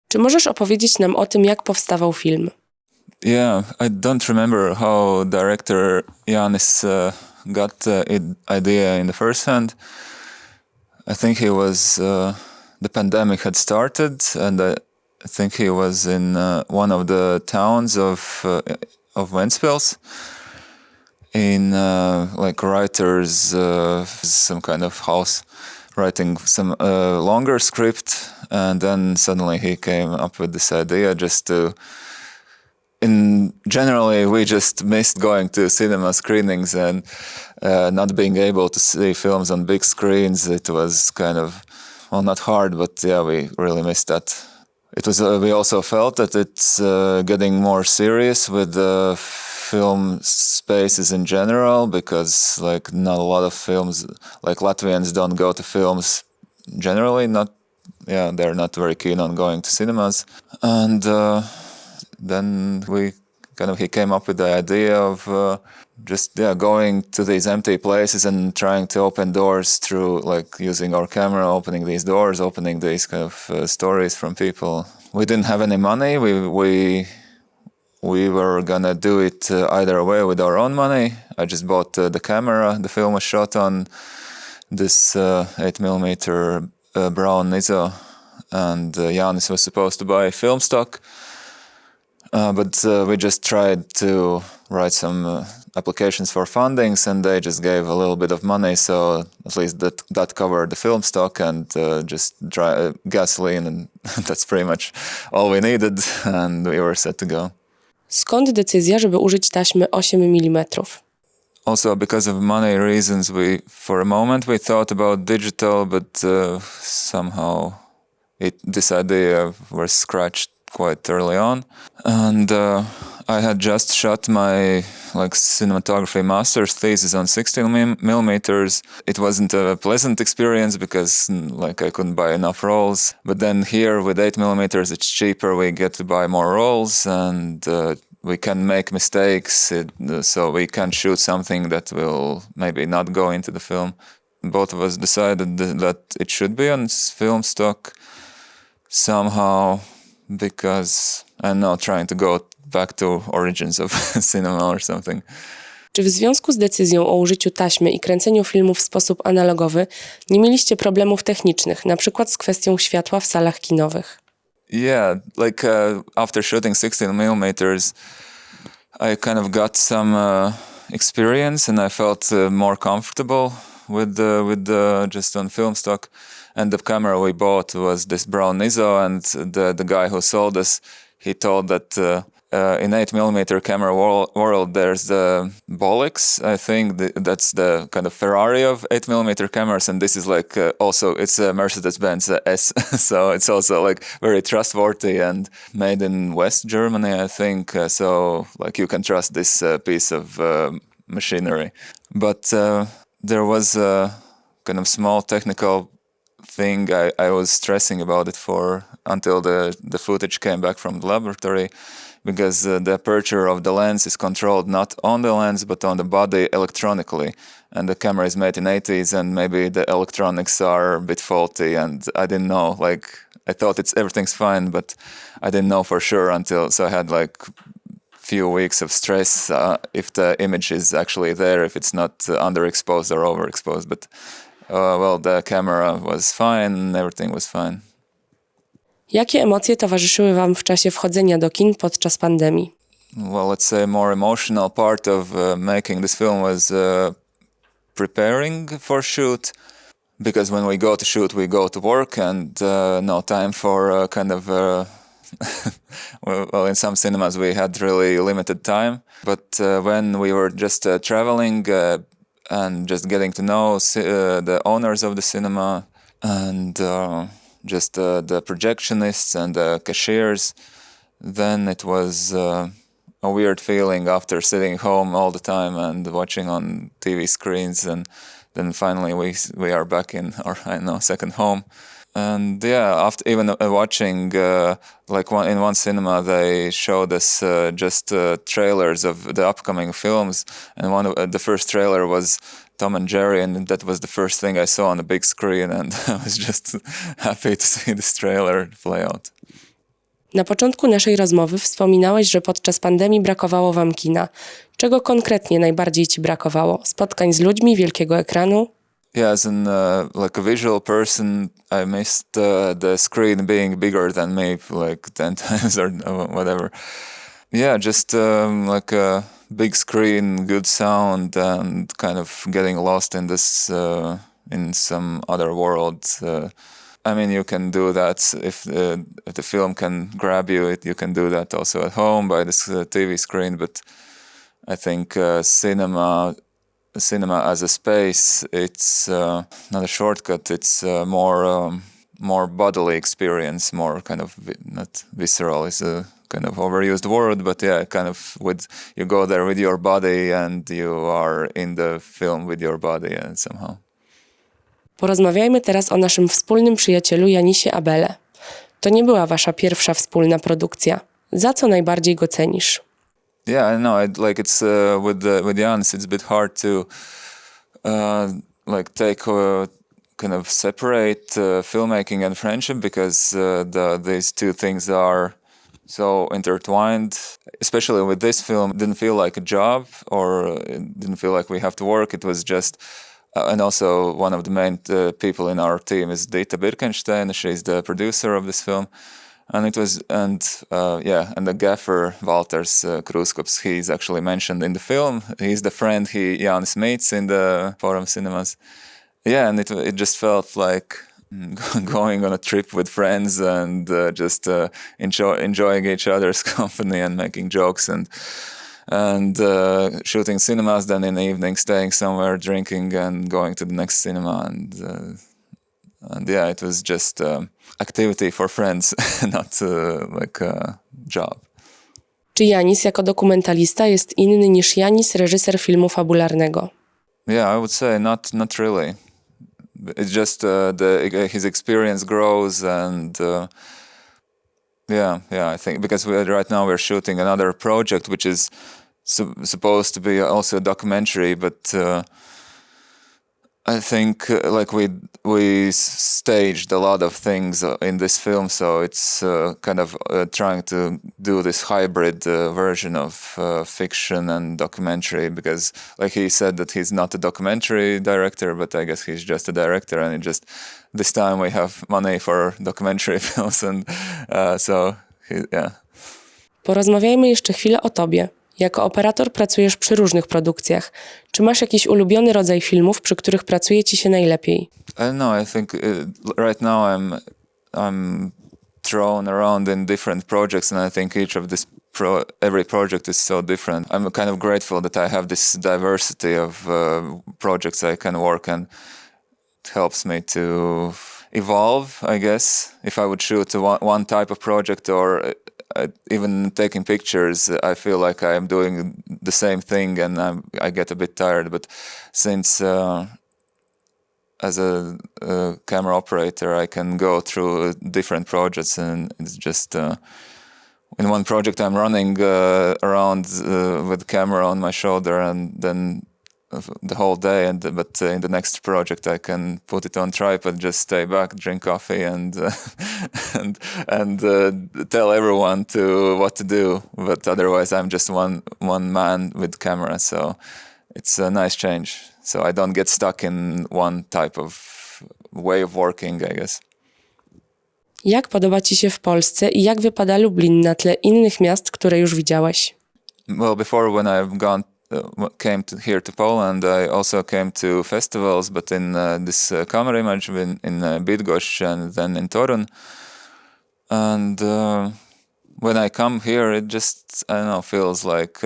Czy możesz opowiedzieć nam o tym, jak powstawał film? Yeah, I don't remember how director Janis got the idea in the first hand. I think he was the pandemic had started, and I think he was in one of the towns of Ventspils in like writers some kind of house writing some longer script, and then suddenly he came up with this idea just to. Generally, we just missed going to cinema screenings and not being able to see films on big screens. It was kind of, well, not hard, but yeah, we really missed that. It was. We also felt that it's getting more serious with the film spaces in general, because like not a lot of films, like Latvians don't go to films generally. They're not very keen on going to cinemas, and. Then he came up with the idea of going to these empty places and trying to open doors through like using our camera, opening these doors, opening these kind of stories from people. We didn't have any money. We were gonna do it either way with our own money. I just bought the camera. The film was shot on this 8mm brown ISO, and Janis was supposed to buy film stock. But we just tried to write some applications for fundings, and they just gave a little bit of money, so at least that covered the film stock and just gasoline, and that's pretty much all we needed, and we were set to go. Skąd decyzja, żeby użyć taśmy 8 mm? Also, because of money reasons, for a moment we thought about digital, but somehow this idea was scratched quite early on, and I had just shot my cinematography master's thesis on 16 millimeters. It wasn't a pleasant experience because I couldn't buy enough rolls. But then here with 8 millimeters, it's cheaper. We get to buy more rolls, and we can make mistakes. So we can shoot something that will maybe not go into the film. Both of us decided that it should be on film stock somehow. Because I'm now trying to go back to origins of cinema or something. Czy w związku z decyzją o użyciu taśmy i kręceniu filmu w sposób analogowy nie mieliście problemów technicznych, na przykład z kwestią światła w salach kinowych? Yeah, after shooting 16 millimeters, I kind of got some experience, and I felt more comfortable with the just on film stock. And the camera we bought was this brown ISO, and the guy who sold us, he told that in 8mm camera world there's the Bolex. I think that's the kind of Ferrari of 8mm cameras, and this is also it's a Mercedes-Benz S, so it's also very trustworthy and made in West Germany, I think. So you can trust this piece of machinery. But there was a kind of small technical thing I was stressing about it until the footage came back from the laboratory, because the aperture of the lens is controlled not on the lens but on the body electronically, and the camera is made in 80s, and maybe the electronics are a bit faulty, and I didn't know, I thought everything's fine, but I didn't know for sure so I had few weeks of stress if the image is actually there, if it's not underexposed or overexposed, but the camera was fine and everything was fine. Jakie emocje towarzyszyły wam w czasie wchodzenia do kin podczas pandemii? Well, let's say more emotional part of making this film was preparing for shoot, because when we go to shoot, we go to work, and no time for kind of well, in some cinemas we had really limited time, but when we were just traveling and just getting to know the owners of the cinema and just the projectionists and the cashiers, then it was a weird feeling after sitting home all the time and watching on TV screens, and then finally we are back in our second home. And yeah, after even watching in one cinema, they showed us just trailers of the upcoming films, and one of the first trailer was Tom and Jerry, and that was the first thing I saw on the big screen, and I was just happy to see this trailer play out. Na początku naszej rozmowy wspominałeś, że podczas pandemii brakowało wam kina. Czego konkretnie najbardziej ci brakowało? Spotkań z ludźmi, wielkiego ekranu? Yeah, as an like a visual person, I missed the screen being bigger than me, like 10 times or whatever. Yeah, just like a big screen, good sound, and kind of getting lost in this in some other world. I mean, you can do that if the film can grab you. You can do that also at home by this TV screen. But I think cinema as a space, it's not a shortcut. It's more bodily experience, more kind of not visceral is a kind of overused word, but yeah, kind of you go there with your body and you are in the film with your body and somehow. Porozmawiajmy teraz o naszym wspólnym przyjacielu Janisie Abele. To nie była wasza pierwsza wspólna produkcja. Za co najbardziej go cenisz? Yeah, I know. It's with Jans, it's a bit hard to kind of separate filmmaking and friendship because these two things are so intertwined. Especially with this film, it didn't feel like a job or it didn't feel like we have to work. It was just, and also one of the main people in our team is Dita Birkenstein. She's the producer of this film. And the gaffer Walters Kruskops, he's actually mentioned in the film. He's the friend Janis meets in the Forum Cinemas. Yeah, and it just felt like going on a trip with friends and just enjoying each other's company and making jokes and shooting cinemas. Then in the evening, staying somewhere, drinking, and going to the next cinema and yeah, it was just activity for friends, not like a job. Czy Janis jako dokumentalista jest inny niż Janis, reżyser filmu fabularnego? Yeah, I would say not really. It's just his experience grows and I think because right now we're shooting another project which is supposed to be also a documentary, but I think like we staged a lot of things in this film, so it's kind of trying to do this hybrid version of fiction and documentary, because like he said that he's not a documentary director, but I guess he's just a director, and this time we have money for documentary films, and yeah. Porozmawiajmy jeszcze chwilę o tobie. Jako operator pracujesz przy różnych produkcjach. Czy masz jakiś ulubiony rodzaj filmów, przy których pracuje ci się najlepiej? I don't know. I think right now I'm thrown around in different projects, and I think each of every project is so different. I'm kind of grateful that I have this diversity of projects I can work, and it helps me to evolve, I guess. If I would shoot one type of project or even taking pictures, I feel like I am doing the same thing and I get a bit tired. But since as a camera operator, I can go through different projects, and it's just in one project I'm running around with the camera on my shoulder and then the whole day, but in the next project I can put it on tripod, just stay back, drink coffee, and tell everyone what to do. But otherwise, I'm just one man with camera, so it's a nice change. So I don't get stuck in one type of way of working, I guess. Jak podoba ci się w Polsce i jak wypada Lublin na tle innych miast, które już widziałeś? Well, before when I've came here to Poland, I also came to festivals, but in this camera image in Bydgoszcz and then in Torun. And when I come here, it just, I don't know, feels like,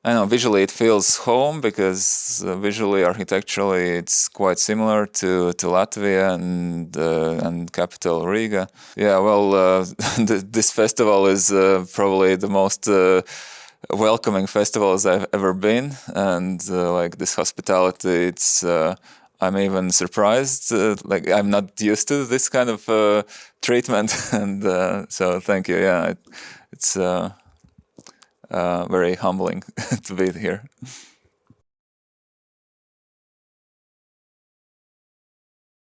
visually it feels home, because visually, architecturally, it's quite similar to Latvia and capital Riga. Yeah, well, this festival is probably the most welcoming festivals I've ever been, and like this hospitality, it's I'm even surprised. Like I'm not used to this kind of treatment, and so thank you. Yeah, it's very humbling to be here.